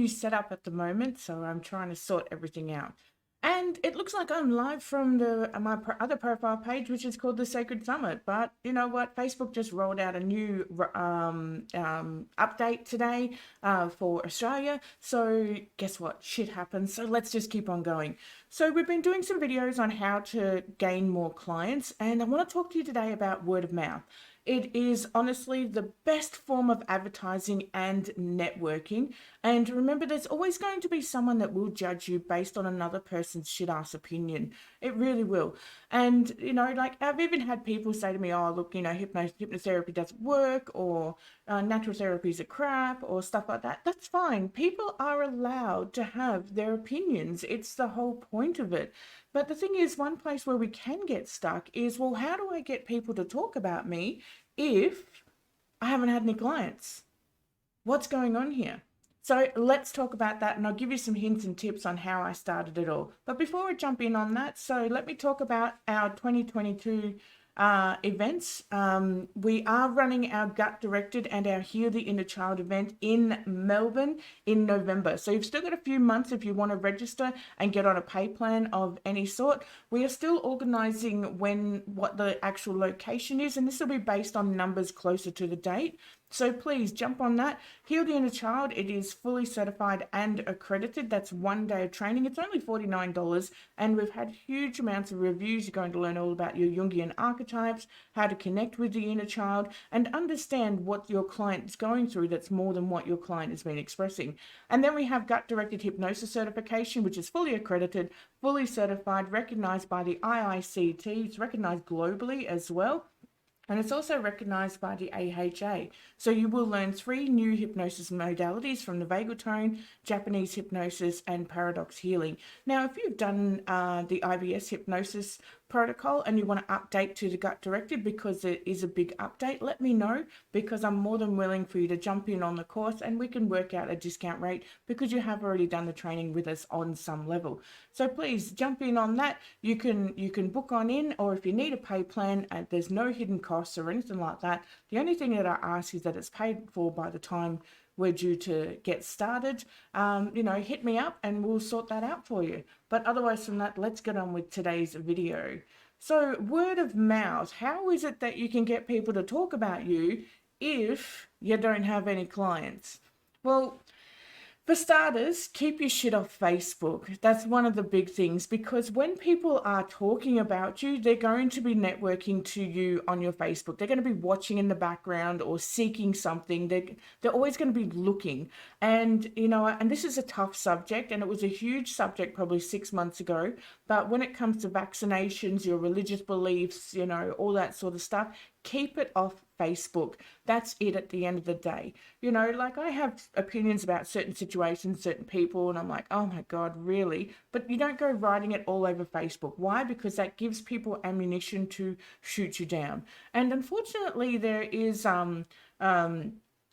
new setup at the moment, so I'm trying to sort everything out. And it looks like I'm live from my other profile page, which is called the Sacred Summit. But you know what? Facebook just rolled out a new update today for Australia. So guess what? Shit happens. So let's just keep on going. So we've been doing some videos on how to gain more clients, and I want to talk to you today about word of mouth. It is honestly the best form of advertising and networking. And remember, there's always going to be someone that will judge you based on another person's shit ass opinion. It really will. And, like I've even had people say to me, oh, look, hypnotherapy doesn't work, or natural therapies are crap, or stuff like that. That's fine. People are allowed to have their opinions. It's the whole point of it. But the thing is, one place where we can get stuck is, well, how do I get people to talk about me if I haven't had any clients? What's going on here? So let's talk about that, and I'll give you some hints and tips on how I started it all. But before I jump in on that, so let me talk about our 2022 events. We are running our Gut Directed and our Heal the Inner Child event in Melbourne in November. So you've still got a few months if you want to register and get on a pay plan of any sort. We are still organising what the actual location is, and this will be based on numbers closer to the date. So please jump on that. Heal the Inner Child, it is fully certified and accredited. That's 1 day of training. It's only $49, and we've had huge amounts of reviews. You're going to learn all about your Jungian archetypes, how to connect with the inner child, and understand what your client is going through that's more than what your client has been expressing. And then we have Gut-Directed Hypnosis certification, which is fully accredited, fully certified, recognized by the IICT. It's recognized globally as well. And it's also recognized by the AHA. So you will learn 3 new hypnosis modalities from the vagal tone, Japanese hypnosis, and paradox healing. Now, if you've done the IBS hypnosis protocol and you want to update to the Gut Directed because it is a big update, let me know, because I'm more than willing for you to jump in on the course and we can work out a discount rate because you have already done the training with us on some level. So please jump in on that. You can book on in, or if you need a pay plan, there's no hidden costs or anything like that. The only thing that I ask is that it's paid for by the time we're due to get started. Hit me up and we'll sort that out for you. But otherwise from that, let's get on with today's video. So word of mouth, how is it that you can get people to talk about you if you don't have any clients? Well, for starters, keep your shit off Facebook. That's one of the big things, because when people are talking about you, they're going to be networking to you on your Facebook. They're going to be watching in the background or seeking something. They're always going to be looking. And, and this is a tough subject, and it was a huge subject probably 6 months ago. But when it comes to vaccinations, your religious beliefs, all that sort of stuff, keep it off Facebook. That's it at the end of the day. Like I have opinions about certain situations, certain people, and I'm like, oh my God, really? But you don't go writing it all over Facebook. Why? Because that gives people ammunition to shoot you down. And unfortunately, there is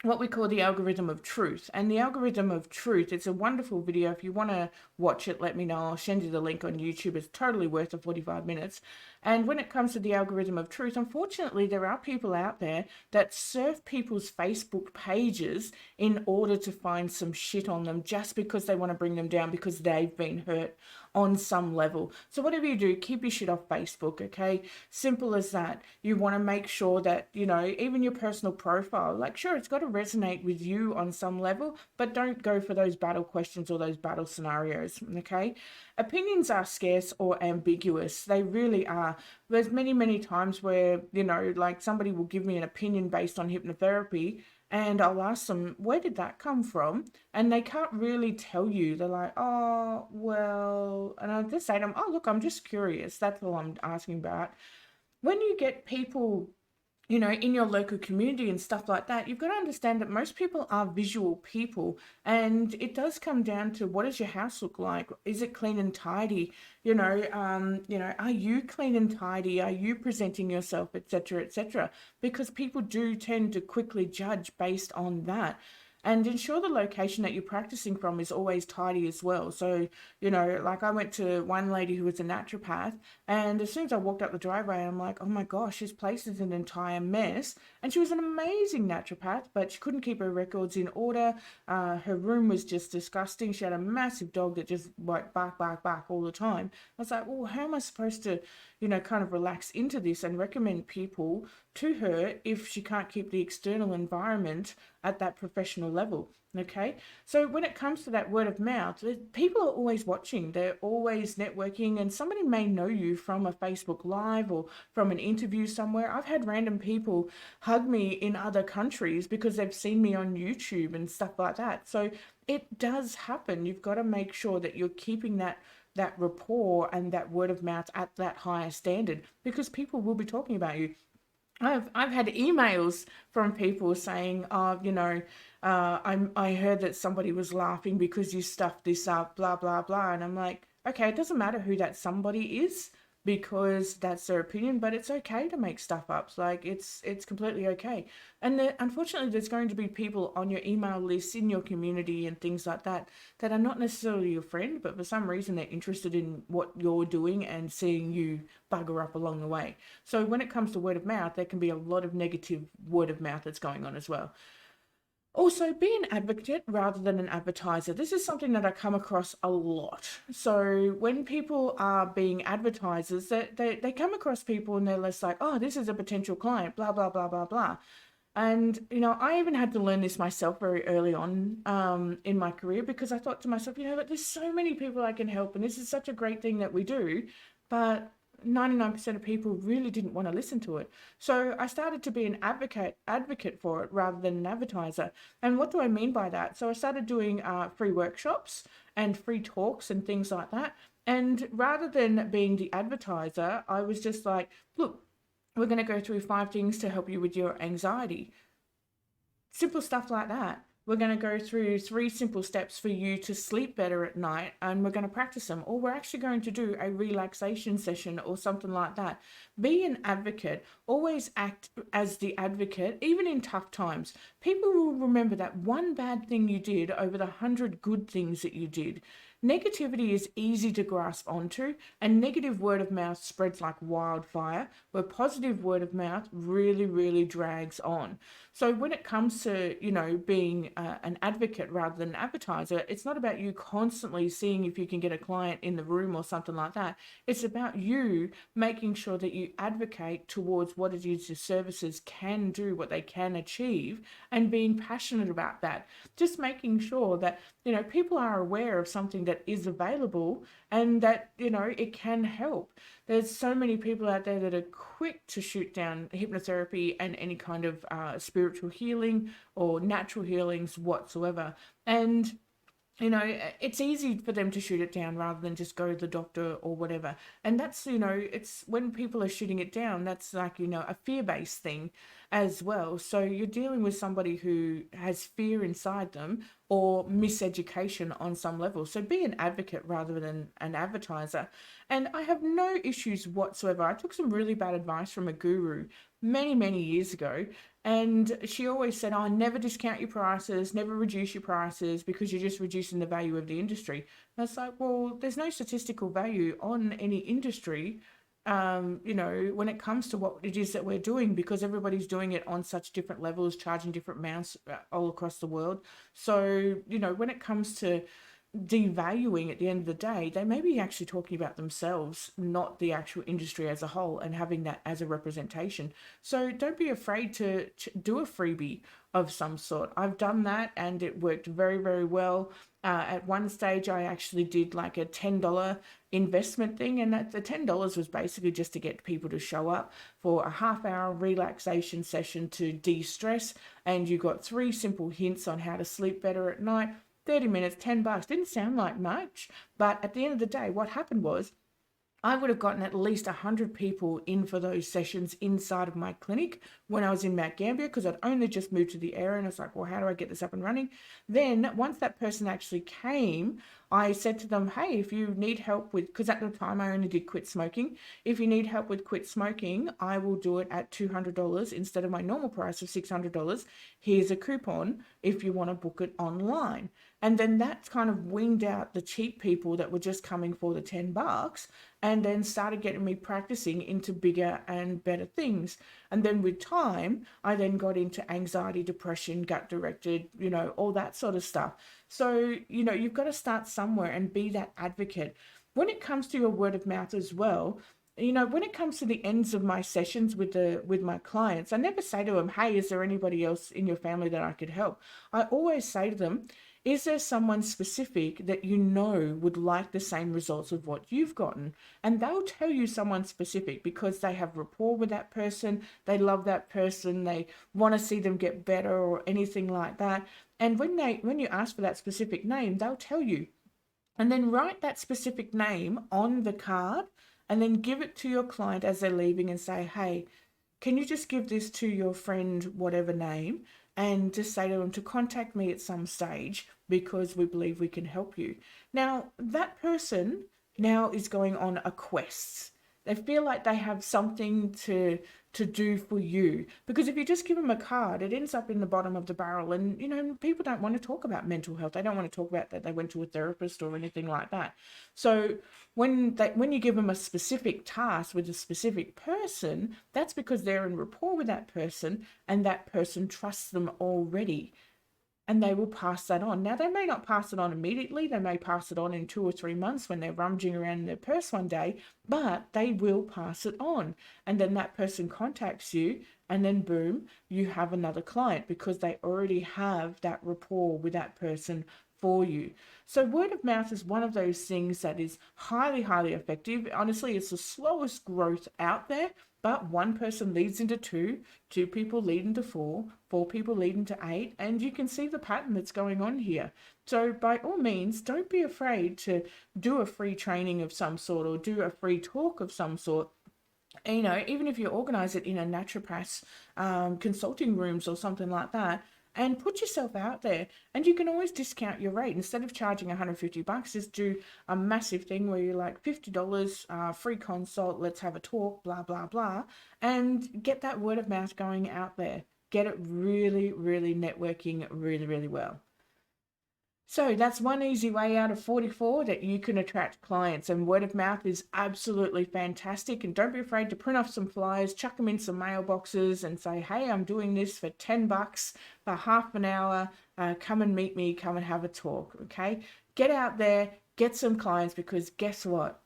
what we call the algorithm of truth. And the algorithm of truth, it's a wonderful video. If you want to watch it, let me know. I'll send you the link on YouTube. It's totally worth the 45 minutes. And when it comes to the algorithm of truth, unfortunately, there are people out there that surf people's Facebook pages in order to find some shit on them just because they want to bring them down because they've been hurt on some level. So whatever you do, keep your shit off Facebook, okay? Simple as that. You want to make sure that, even your personal profile, like sure, it's got to resonate with you on some level, but don't go for those battle questions or those battle scenarios, okay? Opinions are scarce or ambiguous. They really are. There's many, many times where, like somebody will give me an opinion based on hypnotherapy, and I'll ask them, where did that come from? And they can't really tell you. They're like, oh, well, and I just say to them, oh, look, I'm just curious. That's all I'm asking about. When you get people in your local community and stuff like that, you've got to understand that most people are visual people, and it does come down to, what does your house look like? Is it clean and tidy? Are you clean and tidy? Are you presenting yourself, etc., etc.? Because people do tend to quickly judge based on that. and ensure the location that you're practicing from is always tidy as well. So, like I went to one lady who was a naturopath, and as soon as I walked up the driveway, I'm like, oh my gosh, this place is an entire mess. And she was an amazing naturopath, but she couldn't keep her records in order. Her room was just disgusting. She had a massive dog that just like bark, bark, bark all the time. I was like, well, how am I supposed to, kind of relax into this and recommend people to her if she can't keep the external environment at that professional level? Okay, so when it comes to that word of mouth, people are always watching, they're always networking, and somebody may know you from a Facebook Live or from an interview somewhere. I've had random people hug me in other countries because they've seen me on YouTube and stuff like that. So it does happen. You've got to make sure that you're keeping that rapport and that word of mouth at that higher standard, because people will be talking about you. I've had emails from people saying, oh, I heard that somebody was laughing because you stuffed this up, blah, blah, blah. And I'm like, okay, it doesn't matter who that somebody is because that's their opinion, but it's okay to make stuff up. Like it's completely okay. And unfortunately, there's going to be people on your email list in your community and things like that that are not necessarily your friend, but for some reason they're interested in what you're doing and seeing you bugger up along the way. So when it comes to word of mouth, there can be a lot of negative word of mouth that's going on as well. Also, be an advocate rather than an advertiser. This is something that I come across a lot. So when people are being advertisers, they come across people and they're less like, oh, this is a potential client, blah, blah, blah, blah, blah. And, I even had to learn this myself very early on in my career, because I thought to myself, but there's so many people I can help, and this is such a great thing that we do. But 99% of people really didn't want to listen to it. So I started to be an advocate for it rather than an advertiser. And what do I mean by that? So I started doing free workshops and free talks and things like that. And rather than being the advertiser, I was just like, look, we're going to go through 5 things to help you with your anxiety. Simple stuff like that. We're going to go through 3 simple steps for you to sleep better at night, and we're going to practice them. Or we're actually going to do a relaxation session or something like that. Be an advocate. Always act as the advocate, even in tough times. People will remember that one bad thing you did over the 100 good things that you did. Negativity is easy to grasp onto, and negative word of mouth spreads like wildfire, where positive word of mouth really, really drags on. So when it comes to, being an advocate rather than an advertiser, it's not about you constantly seeing if you can get a client in the room or something like that. It's about you making sure that you advocate towards what it is your services can do, what they can achieve, and being passionate about that. Just making sure that, people are aware of something that is available and that, it can help. There's so many people out there that are quick to shoot down hypnotherapy and any kind of spiritual healing or natural healings whatsoever. And it's easy for them to shoot it down rather than just go to the doctor or whatever. And that's, it's when people are shooting it down, that's like, a fear-based thing as well. So you're dealing with somebody who has fear inside them or miseducation on some level. So be an advocate rather than an advertiser. And I have no issues whatsoever. I took some really bad advice from a guru many, many years ago. And she always said, oh, never discount your prices, never reduce your prices, because you're just reducing the value of the industry. And it's like, well, there's no statistical value on any industry, when it comes to what it is that we're doing, because everybody's doing it on such different levels, charging different amounts all across the world. So, when it comes to devaluing at the end of the day, they may be actually talking about themselves, not the actual industry as a whole, and having that as a representation. So don't be afraid to do a freebie of some sort. I've done that and it worked very, very well. At one stage, I actually did like a $10 investment thing, and that the $10 was basically just to get people to show up for a half-hour relaxation session to de-stress, and you got 3 simple hints on how to sleep better at night. 30 minutes, $10. Didn't sound like much, but at the end of the day, what happened was I would have gotten at least 100 people in for those sessions inside of my clinic when I was in Mount Gambier, because I'd only just moved to the area, and I was like, well, how do I get this up and running? Then once that person actually came, I said to them, hey, if you need help with, because at the time I only did quit smoking, if you need help with quit smoking, I will do it at $200 instead of my normal price of $600. Here's a coupon if you want to book it online. And then that's kind of weaned out the cheap people that were just coming for the $10, and then started getting me practicing into bigger and better things. And then with time, I then got into anxiety, depression, gut directed, all that sort of stuff. So, you've got to start somewhere and be that advocate. When it comes to your word of mouth as well, when it comes to the ends of my sessions with my clients, I never say to them, hey, is there anybody else in your family that I could help? I always say to them, is there someone specific that would like the same results of what you've gotten? And they'll tell you someone specific because they have rapport with that person, they love that person, they want to see them get better or anything like that. And when you ask for that specific name, they'll tell you. And then write that specific name on the card and then give it to your client as they're leaving and say, hey, can you just give this to your friend, whatever name, and just say to them to contact me at some stage because we believe we can help you. Now, that person now is going on a quest. They feel like they have something to do for you, because if you just give them a card, it ends up in the bottom of the barrel, and people don't want to talk about mental health. They don't want to talk about that they went to a therapist or anything like that. So when you give them a specific task with a specific person, that's because they're in rapport with that person and that person trusts them already, and they will pass that on. Now, they may not pass it on immediately. They may pass it on in 2 or 3 months when they're rummaging around in their purse one day, but they will pass it on. And then that person contacts you, and then boom, you have another client because they already have that rapport with that person for you. So word of mouth is one of those things that is highly, highly effective. Honestly, it's the slowest growth out there, but one person leads into two people lead into four people lead into 8, and you can see the pattern that's going on here. So by all means, don't be afraid to do a free training of some sort or do a free talk of some sort. Even if you organize it in a naturopath's consulting rooms or something like that, and put yourself out there. And you can always discount your rate. Instead of charging $150, just do a massive thing where you're like $50, free consult, let's have a talk, blah, blah, blah, and get that word of mouth going out there. Get it really, really networking really, really well. So that's one easy way out of 44 that you can attract clients, and word of mouth is absolutely fantastic. And don't be afraid to print off some flyers, chuck them in some mailboxes and say, hey, I'm doing this for $10 for half an hour. Come and meet me, come and have a talk, okay? Get out there, get some clients, because guess what?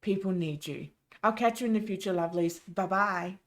People need you. I'll catch you in the future, lovelies. Bye-bye.